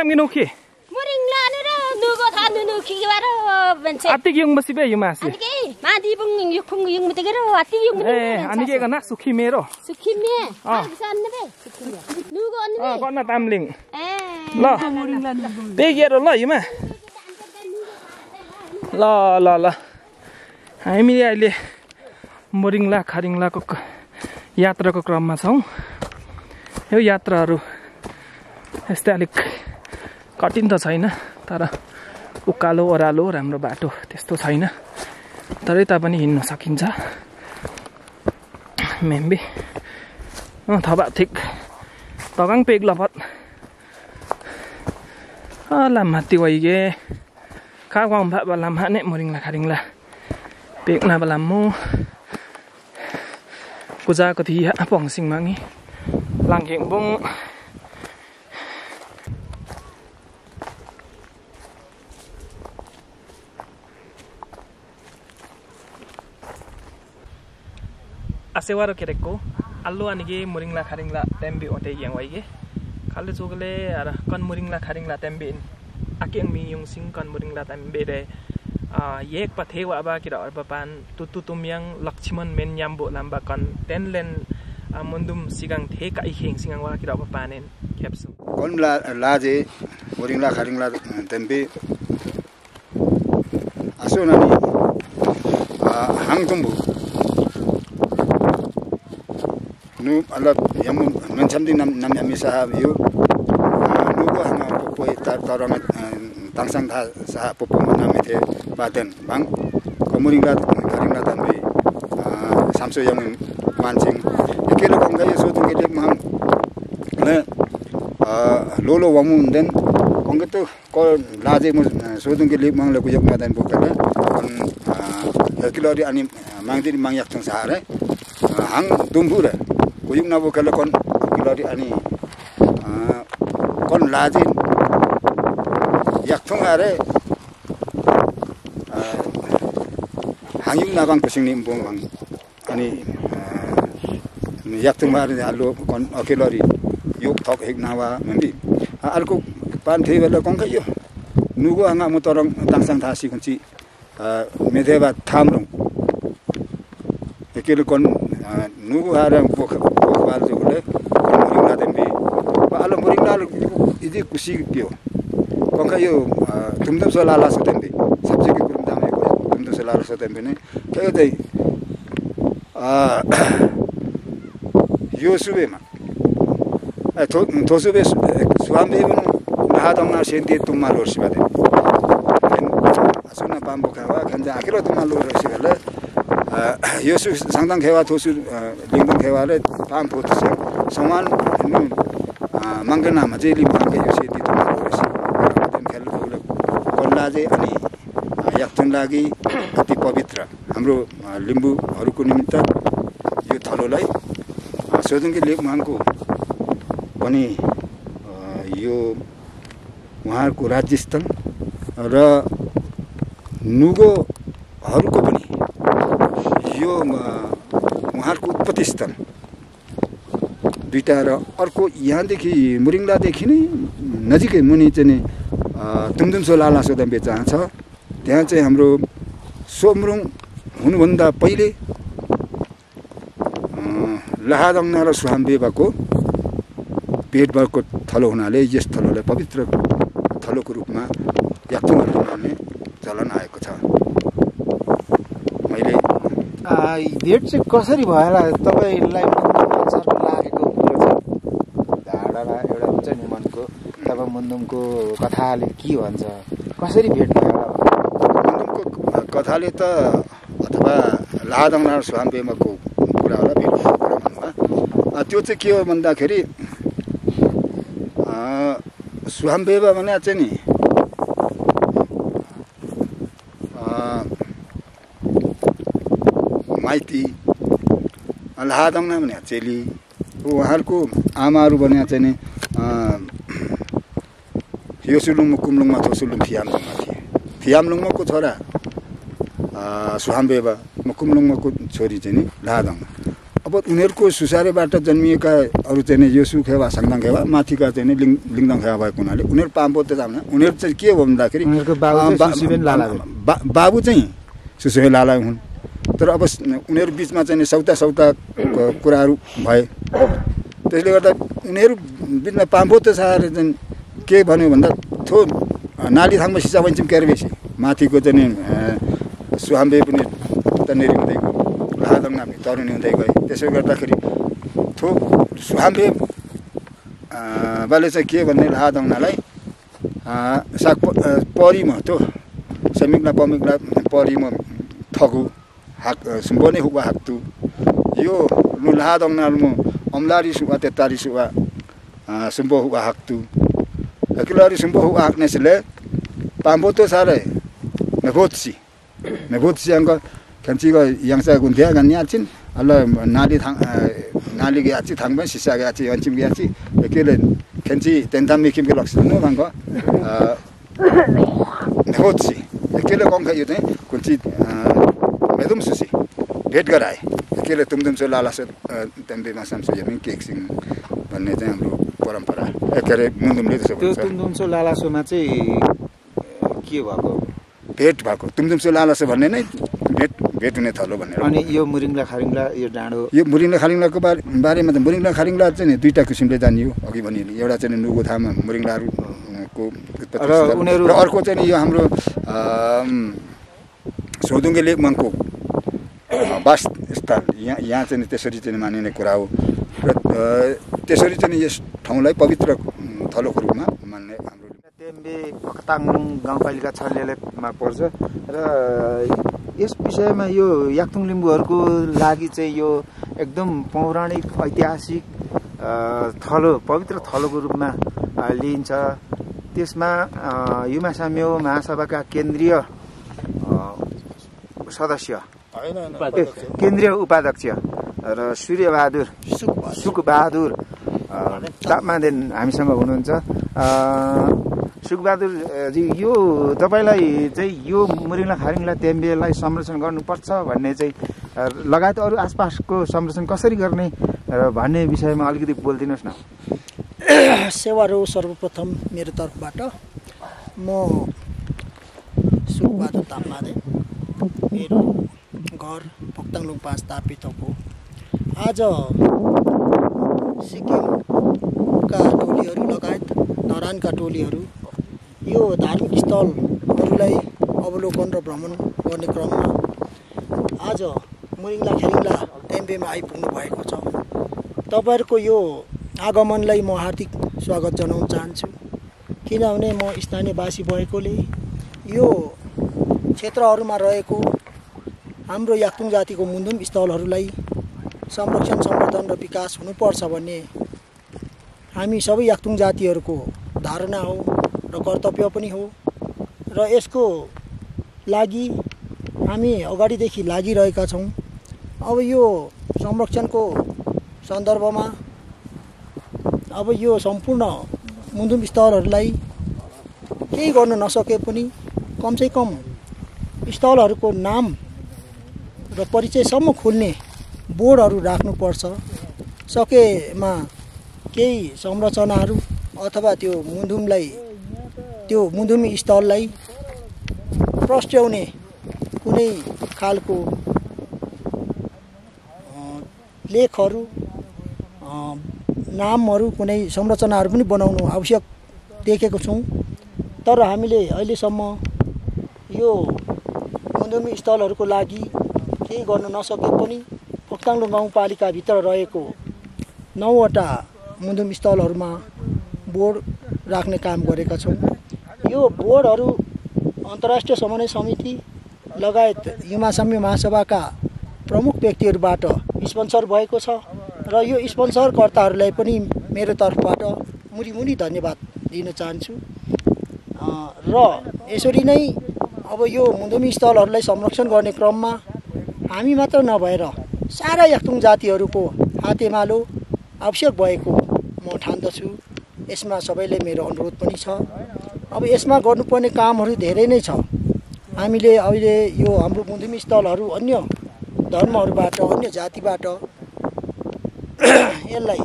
tamgino ki Muring la ni ra nugo tha nu ki waro bense ati yung masibe yung masi Anike madi bung yung mutegero ati yung anike kana sukhi mero Sukhime bisa anbe sukhime nugo anbe kona tamling la muring la be gero la yuma la हामी अहिले मोरिङला खारिङलाको यात्राको क्रममा छौं यो यात्राहरु यस्तै अलिक कठिन त छैन तर उकालो ओरालो राम्रो बाटो त्यस्तो छैन तरै तापनि हिँड्न सकिन्छ मेम्बी थबा ठिक तगाङ पेग लपत लामाति वइगे खावाम भा लामा ने मोरिङला खारिङला पेग ना बलामु कुजा कथि पङसिङ माङी लाङखेङ बुङ asewa ro kereko allo anige moringla kharingla tembe ote yang waige khalle chogale ara kon moringla kharingla tembe akeng mi yung sing kon moringla tembe de yek pathewa ba kira arbapan tutu tumyang lakshman men nyambo lamba kon tenlen mundum sigang the ka iheng singang wa kira panen kepsu kon laje moringla kharingla tembe asonani hangtumbu nu alap yang mencamdi nam yamisa yo nu ko hanga popo tarang tangsang tha sa popo namete baden bang komuringa karinga tambe samso yang mancing ekelo konga yeso tungele mang ne lolo wamun den konga to ko laje mo so tungele mang le kuyok madan bokala ekelo ri ani mangdi mangyak tang sare hang dumbure kuyuk nabo kala kon kilari ani kon lajin yakthong are hanging nabang kusing ni mbong bang ani yakthong are allo kon kilari yuk thok hek nawa membi alko pan the wala kon kayo nugo anga motorong tangsang thasi kunci medeva thamrong ekelo kon nugo harang bok bal jole moringla tembe alo moringla idi kusi kyo konka yo tumdum solala so tembe sabji ki kurum dame ko tumdum solala so tembe ne kayo dai yo sube ma to sube suambe bun nahadam na sente tumma lor sibade asuna pambo kawa kanja akiro tumma lor sibale 요수 상당 개와 도수 링동 개와를 반 보트세 성완 망ገ나 마제리 망게 요시디 도마로시 된 켈로를 कोल्लाजे अनि याक्थन लागि अति पवित्र हाम्रो लिम्बुहरुको निमित्त यो थलोलाई सोदुङके लेक मानको पनि यो उहाँको राज्यस्थल र नुगोहरुको पनि यो उहाँको उत्पत्ति स्थल दुईटा र अर्को यहाँदेखि मुरिङलादेखि नै नजिकै मुनि चाहिँ तुमदुम सोलाला सोदम्बे जहाँ छ त्यहाँ चाहिँ हाम्रो सोमरुङ हुनुभन्दा पहिले लहादङ्ना र सुहाम्बेबाको पेटभरको थलो हुनाले यस थलोलाई पवित्र थलोको रूपमा याक्थुङहरू मान्ने चलन आएको छ मैले भेट चाहिँ कसरी भएर तपाईलाई सरको लागेको कुरो चाहिँ धारणा एउटा हुन्छ नि मनको तब मुन्दुमको कथाले के भन्छ कसरी भेट भयो मुन्दुमको कथाले त अथवा लादङना सुहाम्बेमाको कुरा होला भेट भन्नुमा त्यो चाहिँ के हो भन्दाखेरि सुहाम्बेमा भने चाहिँ नि माइती लादङना भने चेली उहाँहरूको आमाहरू भने चाहिँ नि योसुलुङ मुकुमलुङमा थोसुलुङ फियामलुङमा थिए फियामलुङमाको छोरा सुहाम्बेबा मुकुमलुङमाको छोरी चाहिँ नि लादङ अब अब उनीहरूको सुसारेबाट जन्मिएका अरू चाहिँ यो सुखेवा साङदाङ खेवा माथिका चाहिँ लिङदाङ खेवा भएको हुनाले उनीहरू पाम्पो त जान्न उनीहरू चाहिँ के हो भन्दाखेरि बाबु चाहिँ सुसेबेन लाला हुन् तर अब उनीहरू बिचमा चाहिँ सौता कुराहरू भए त्यसले गर्दा उनीहरू बिचमा पाम्पो त सारे चाहिँ के भन्यो भन्दा थो नाली थाङमा सिसा भन्छौँ क्यारे बेसी माथिको चाहिँ सुहाम्बे पनि तनेरी हुँदै गयो लाहादङ नामी तरुनी हुँदै गए त्यसो गर्दाखेरि थो सुहाम्बे बाले चाहिँ के भन्ने लाहादङनालाई साग परिमा थो समिक्ला पमिक्ला परिमा थगु हाक सुम्बने हुआ हाक्तु यो लाहादङनालमो अमलारी सुवा तेतारी सुवा सुम्बो हुआ हाक्तु किलोरी सुम्बो हुआ हाक्नेसले पाम्बो तो सारे नेभोत्सी अंग कंची को यंगसा गुंथिया गन्याचिन अल्लाह नाली गयाची थांगबे सिसा गयाची अंचिम गयाची केले कंची तेंताम मिकिम के लक्ष्य नो भांगो नेभोत्सी केले कोंग खयो चाहिँ कुंची मेदुम सुसी भेट गराए केले तुमदुम सो लालास तेम्बे मासम सो यमी केक्सिङ भन्ने चाहिँ हाम्रो परम्परा एकरे मुन्दुमले त्यसो भन्छ त्यो तुमदुम सो लालासोमा चाहिँ के भएको भेट भएको तुमदुम सो लालासो भन्ने नै भेट हुने थलो भनेर अनि यो मुरिङला खारिङला यो डाँडो यो मुरिङला खारिङलाको बारेमा त मुरिङला खारिङला चाहिँ दुईटा किसिमले जानियो अघि भनियो एउटा चाहिँ नुगु थामा मुरिङलाहरूको उत्पत्ति र अर्को चाहिँ यो हाम्रो सोदुङ्गे लेक मङको वासस्थल यहाँ चाहिँ त्यसरी चाहिँ मानिने कुरा हो र त्यसरी चाहिँ यस ठाउँलाई पवित्र थलोको रूपमा मान्ने हाम्रो तेम्बे पक्ताङ गाउँपालिका 6 पर्छ र यस विषयमा यो याक्तुङ लिम्बूहरूको लागि चाहिँ यो एकदम पौराणिक ऐतिहासिक थलो पवित्र थलोको रूपमा लिइन्छ त्यसमा युमा साम्यो महासभाका केन्द्रीय सदस्य केन्द्रीय उपाध्यक्ष र सूर्यबहादुर सुकबहादुर तापमादेन हामीसँग हुनुहुन्छ सुकबहादुर जी यो तपाईलाई चाहिँ यो मुरिङला खारिङला तेम्बेलाई संरक्षण गर्नुपर्छ भन्ने चाहिँ लगायत अरू आसपासको संरक्षण कसरी गर्ने भन्ने विषयमा अलिकति बोलिदिनुहोस् न सेवारो सर्वप्रथम मेरो तर्फबाट म सुकबहादुर तापमादेन मेरो घर पोक्ताङलुङ 5 तापितक हो आज सिक्किमका टोलीहरू लगायत धरानका टोलीहरू यो धार्मिक स्थलहरूलाई अवलोकन र भ्रमण गर्ने क्रममा आज मुरिङला खेरिङला तेम्बेमा आइपुग्नु भएको छ तपाईहरुको यो आगमनलाई म हार्दिक स्वागत जनाउन चाहन्छु किनभने म स्थानीयवासी भएकोले यो क्षेत्रहरूमा रहेको हाम्रो याक्तुङ जातिको मुन्दुम स्थलहरूलाई संरक्षण संवर्धन र विकास हुनुपर्छ भन्ने हामी सबै याक्तुङ जातिहरूको धारणा हो र कर्तव्य पनि हो र यसको लागि हामी अगाडिदेखि लागिरहेका छौं अब यो संरक्षणको सन्दर्भमा अब यो सम्पूर्ण मुन्दुम स्थलहरूलाई केही गर्न नसके पनि कमसे कम स्थलहरूको नाम र परिचयसम्म खोल्ने बोर्डहरू राख्नुपर्छ सकेमा केही संरचनाहरू अथवा त्यो मुन्दुमी स्थललाई प्रस्ट्याउने कुनै खालको लेखहरू नामहरू कुनै संरचनाहरू पनि बनाउनु आवश्यक देखेको छौं तर हामीले अहिलेसम्म यो मुन्दुमी स्थलहरूको लागि केही गर्न नसके पनि पोक्ताङलुङ गाउँपालिका भित्र रहेको 9 वटा मुन्दुम स्थलहरूमा बोर्ड राख्ने काम गरेका छौं यो बोर्डहरू अन्तर्राष्ट्रिय समन्वय समिति लगायत युमा साम्य महासभाका प्रमुख व्यक्तिहरूबाट स्पोन्सर भएको छ र यो स्पोन्सरकर्ताहरूलाई पनि मेरो तर्फबाट मुरी धन्यवाद दिन चाहन्छु र यसरी नै अब यो मुन्दुमी स्थलहरूलाई संरक्षण गर्ने क्रममा हामी मात्र नभएर सारा याक्तुङ जातिहरूको हातेमालो आवश्यक भएको म ठान्दछु यसमा सबैले मेरो अनुरोध पनि छ अब यसमा गर्नुपर्ने कामहरू धेरै नै छ हामीले अहिले यो हाम्रो मुन्दुमी स्थलहरू अन्य धर्महरूबाट अन्य जातिबाट यसलाई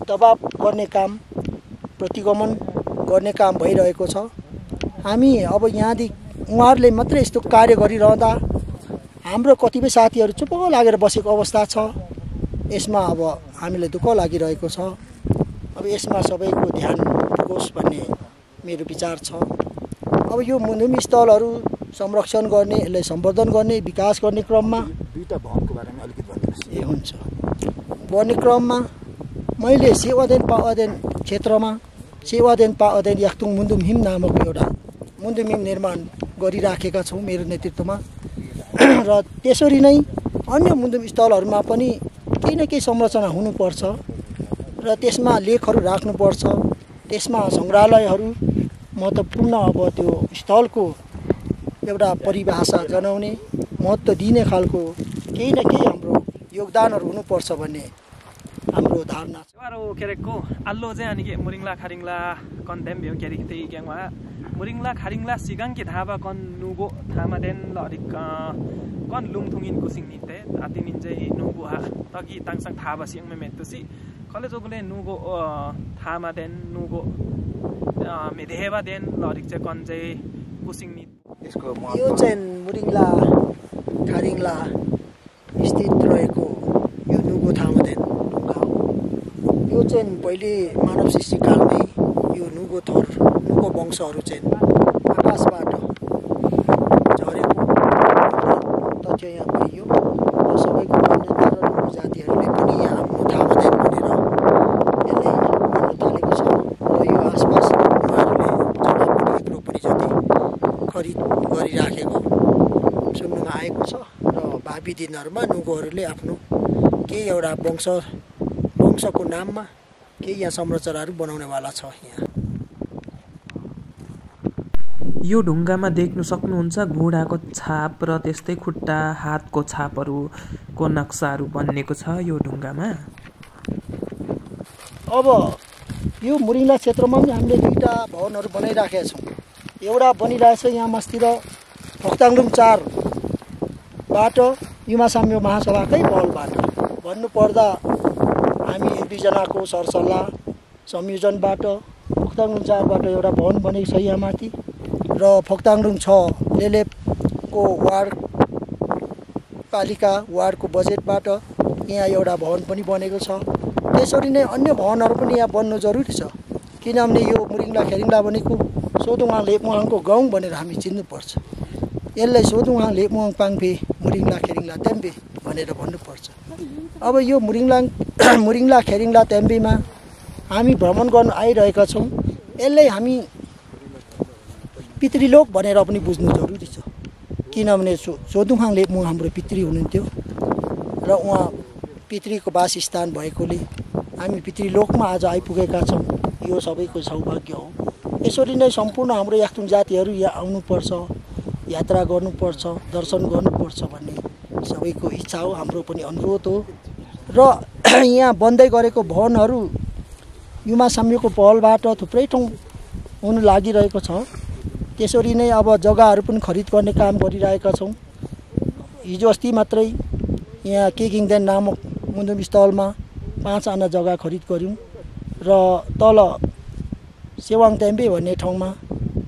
दबाब गर्ने काम प्रतिगमन गर्ने काम भइरहेको छ। हामी अब यहाँदेखि उहाँहरूले मात्रै यस्तो कार्य गरिरहँदा हाम्रो कतिपय साथीहरू चुप लागेर बसेको अवस्था छ। यसमा अब हामीलाई दुःख लागिरहेको छ। अब यसमा सबैको ध्यान दियोस् भन्ने मेरो विचार छ। अब यो मुन्धुमी स्थलहरू संरक्षण गर्ने, यसलाई सम्वर्धन गर्ने, विकास गर्ने क्रममा दुईटा भवनको बारेमा अलिकति भनिदिनुहोस्। ए हुन्छ। बन्ने क्रममा मैले सेवादेन पाअदेन क्षेत्रमा सेवादेन पाअदेन याक्तुङ मुन्धुम हिम नामक एउटा मुन्धुम हिम निर्माण गरिराखेका छौँ मेरो नेतृत्वमा। र त्यसरी नै अन्य मुन्धुम स्थलहरूमा पनि केही न केही संरचना हुनुपर्छ र त्यसमा लेखहरू राख्नुपर्छ। त्यसमा सङ्ग्रहालयहरू महत्त्वपूर्ण अब त्यो स्थलको एउटा परिभाषा जनाउने, महत्त्व दिने खालको केही न केही हाम्रो योगदानहरू हुनुपर्छ भन्ने हाम्रो धारणा छ। वारो केरेको अल्लो चाहिँ अनि के मुरिङला खारिङला कन देम भ्यो केरी त्यही ग्याङवा मुरिङला खारिङला सिगाङ के धाबा कन नुगो थामा देन लरिक कन लुङथुङिन कुसिङ निते आतिमिन चाहिँ नुगो हा तकि ताङसङ थाबा सिङमे मेत्तुसी कलेजोगले नुगो थामा देन नुगो मेधेवा देन लरिक चाहिँ कन चाहिँ कुसिङ नि यसको यो चाहिँ मुरिङला खारिङला स्थित रहेको यो नुगो थामा देन ढुङ्गा हो। यो चाहिँ पहिले मानव सृष्टिकालमै यो नुगो वंशहरू चाहिँ आकाशबाट झरेको तथ्य यहाँ पाइयो र सबैको मान्यता र नुगो जातिहरूले पनि यहाँ आफ्नो थामा देन भनेर यसलाई भन्न थालेको छ। र यो आसपास उहाँहरूले जग्गा पनि 1 रोपनी जति खरिद गरिराखेको सुन्नुमा आएको छ। र भावी दिनहरूमा नुगोहरूले आफ्नो केही एउटा वंशको नाममा केही यहाँ संरचनाहरू बनाउनेवाला छ। यहाँ यो ढुङ्गामा देख्न सक्नुहुन्छ घोडाको छाप र त्यस्तै खुट्टा हातको छापहरूको नक्साहरू बनिएको छ यो ढुङ्गामा। अब यो मुरिङला क्षेत्रमा पनि हामीले 2टा भवनहरू बनाइराखेका छौँ। एउटा बनिरहेछ यहाँ मस्तिर फोक्ताङलुङ 4बाट युमासाम्य महासभाकै पहलबाट भन्नुपर्दा हामी 1-2जनाको सरसल्लाह संयोजनबाट फोक्ताङलुङ 4बाट एउटा भवन बनेको छ यहाँ माथि र फोक्ताङलुङ 6 लेलेपको वार्ड पालिका वार्डको बजेटबाट यहाँ एउटा भवन पनि बनेको छ। त्यसरी नै अन्य भवनहरू पनि यहाँ बन्नु जरुरी छ। किनभने यो मुरिङला खेरिङला भनेको सोदुङहाङ लेपमुहाङको गाउँ भनेर हामी चिन्नुपर्छ। यसलाई सोदुङहाङ लेपमुहाङ पाङफे मुरिङला खेरिङला तेम्बे भनेर भन्नुपर्छ। अब यो मुरिङला खेरिङला तेम्बेमा हामी भ्रमण गर्न आइरहेका छौँ। यसलाई हामी पितृलोक भनेर पनि बुझ्नु जरुरी छ। किनभने सोदुङहाङ लेपमुहाङ हाम्रो पितृ हुनुहुन्थ्यो र उहाँ पितृको वासस्थान भएकोले हामी पितृलोकमा आज आइपुगेका छौँ। यो सबैको सौभाग्य हो। यसरी नै सम्पूर्ण हाम्रो याक्तुङ जातिहरू यहाँ आउनुपर्छ, यात्रा गर्नुपर्छ, दर्शन गर्नुपर्छ भन्ने सबैको इच्छा हो, हाम्रो पनि अनुरोध हो। र यहाँ बन्दै गरेको भवनहरू युमासाम्यको पहलबाट थुप्रै ठाउँ हुन लागिरहेको छ। त्यसरी नै अब जग्गाहरू पनि खरिद गर्ने काम गरिरहेका छौँ। हिजो अस्ति मात्रै यहाँ केकिङदेन नामक मुन्धुम स्थलमा 5 आना जग्गा खरिद गऱ्यौँ र तल सेवाङ तेम्बे भन्ने ठाउँमा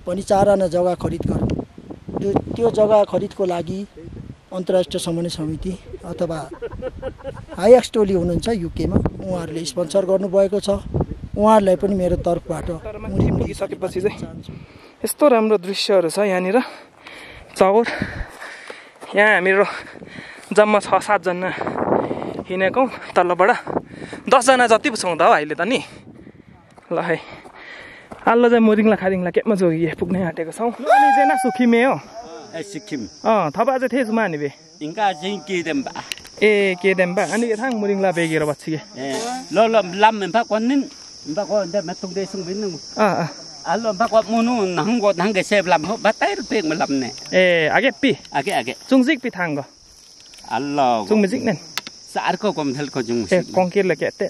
पनि 4 आना जग्गा खरिद गऱ्यौँ। त्यो जग्गा खरिदको लागि अन्तर्राष्ट्रिय समन्वय समिति अथवा हाइएक्स टोली हुनुहुन्छ युकेमा, उहाँहरूले स्पोन्सर गर्नुभएको छ। उहाँहरूलाई पनि मेरो तर्फबाट पुगिसकेपछि चाहिँ यस्तो राम्रो दृश्यहरू छ यहाँनिर चौर। यहाँ हामीहरू जम्मा 6-7 जना हिँडेको तल्लोबाट 10 जना जति छौँ त अहिले त नि। ल है अल्लो चाहिँ मुरिङला खारिङला केमा जोगिए पुग्नै आँटेको छौँ। अनि जेना सुखिमे हो सिक्किम थपा चाहिँ थिएछ मानि बे इनका चाहिँ केदेम्बा ए केदेम्बा अनि यथाङ मुरिङला बेगेर बच्चिए ल लाम म्पा कन्निन म्पा को अन्त मेतुङ देसुङ बिनु allo bakwa munu nanggo nangge sep lam ho batai rupek melam ne age pi age chungzik pi thanggo allo chung music nen sar ko kom thel ko chung music kongkir le kete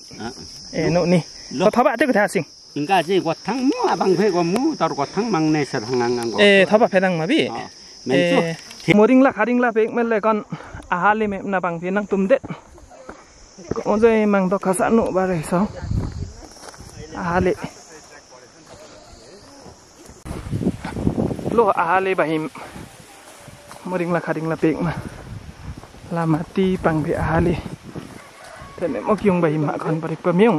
no ni ko thaba te ko tha sing inga ji ko thang mu abang phe ko mu tor ko thang mang ne sa thang ngo thaba phedang ma bi moringla kharingla pek mel le kon ahali me na bang phi nang tum de अझै माग त खसानु रहेछ आहाले लो आहाले भाइ मरिङला खारिङला पेगमा लामाती पाङभे आहाले तेने मकियुङ भाइ मा खन परे पम्यौ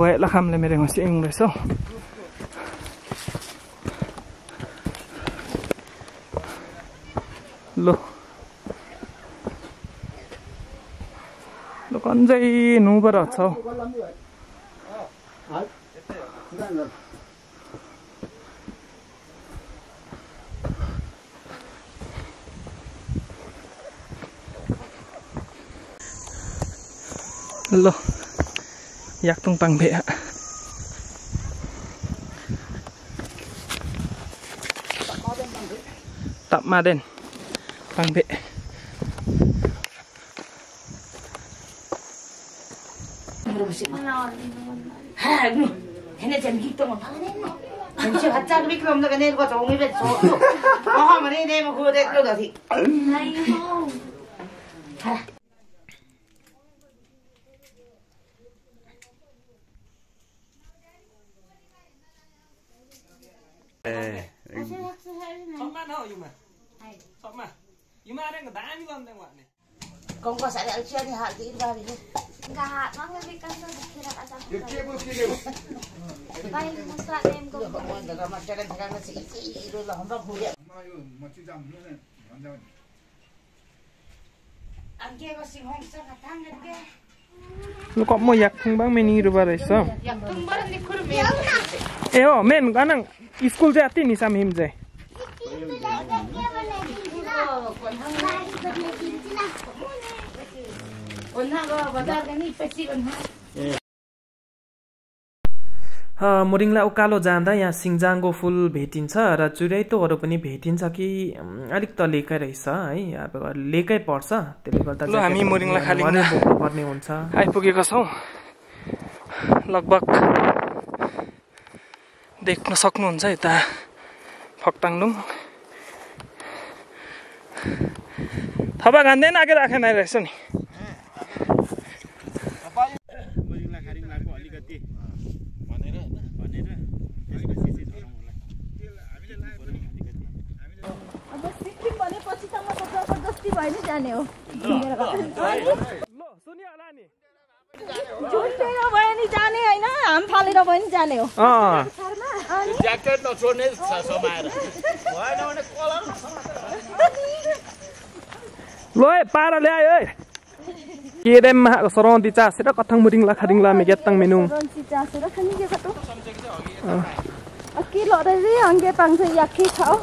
वे लखामले मेरे मसी इङ रहेछ लो लो कन्जै नुबर छ lo yak tung pang be tap ma den pang be 걔네 전 기똥을 파네. 전체 가짜 그렇게 없는 내가 종이 배 줘. 하면이 내가 그거 됐거든. 아이고. 가라. Somma no Yuma. Somma. Yuma đang dami lắm đang watne. Con có sẽ chưa thì hạ tí ba đi. Enggak hak, mama bikin tuh kira asam. Baik, masak em kok. Enggak macam kan si itu lah hamba kuliah. Angge có sinh hong sa katang ngge. Lo kok mau yak tung bang meni ru bare sa. Yak tung barang ni kur me. Eo men ganang school jati ni sam him je. मोरिङला उकालो जाँदा यहाँ सिङजाङको फुल भेटिन्छ र चुराइतोहरू पनि भेटिन्छ कि अलिक त लेकै रहेछ है अब लेकै पर्छ त्यसले गर्दा हामी मोरिङला खालिङ पर्ने हुन्छ आइपुगेका छौँ लगभग देख्न सक्नुहुन्छ यता फक्ताङलुङ थपा खाँदैन आगे राखेन रहेछ नि जाने हो जाने होइन हाम फालेर पनि जाने हो ज्याकेट नछोड्ने समाएर लो पारा ल्यायो है केरेम सरौन्दी चासेर कथाङ मुरिङला खारिङला मेगेताङ मेनु चासेर खानी के खतो अकी लरे अंगे पांग से याखी खाओ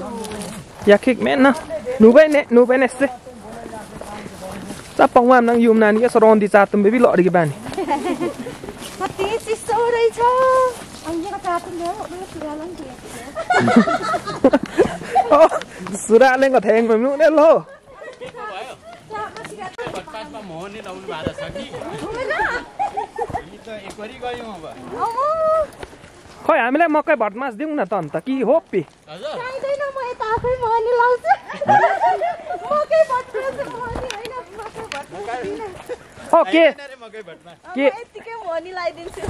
याखी मेन न नुबै ने से Sapang nang yum nani ya sorondi catum bebi lo di ban. Mati si sore cha. Angge catum ya, lo suralang dia. Oh, suralang ko theng memu ne lo. पासमा मोहन नि लाउनु भएको छ कि हामी त एकरी गयौँ अब खै हामीलाई मकै भटमास दिउँ न त अन्त कि हो पि हजुर चाहिँदैन म यता आफै मोहनी लाउँछु मकै भटमास मोहनी हैन मकै भटमास ओके मकै भटमास के यतिकै मोहनी लाइदिन्छु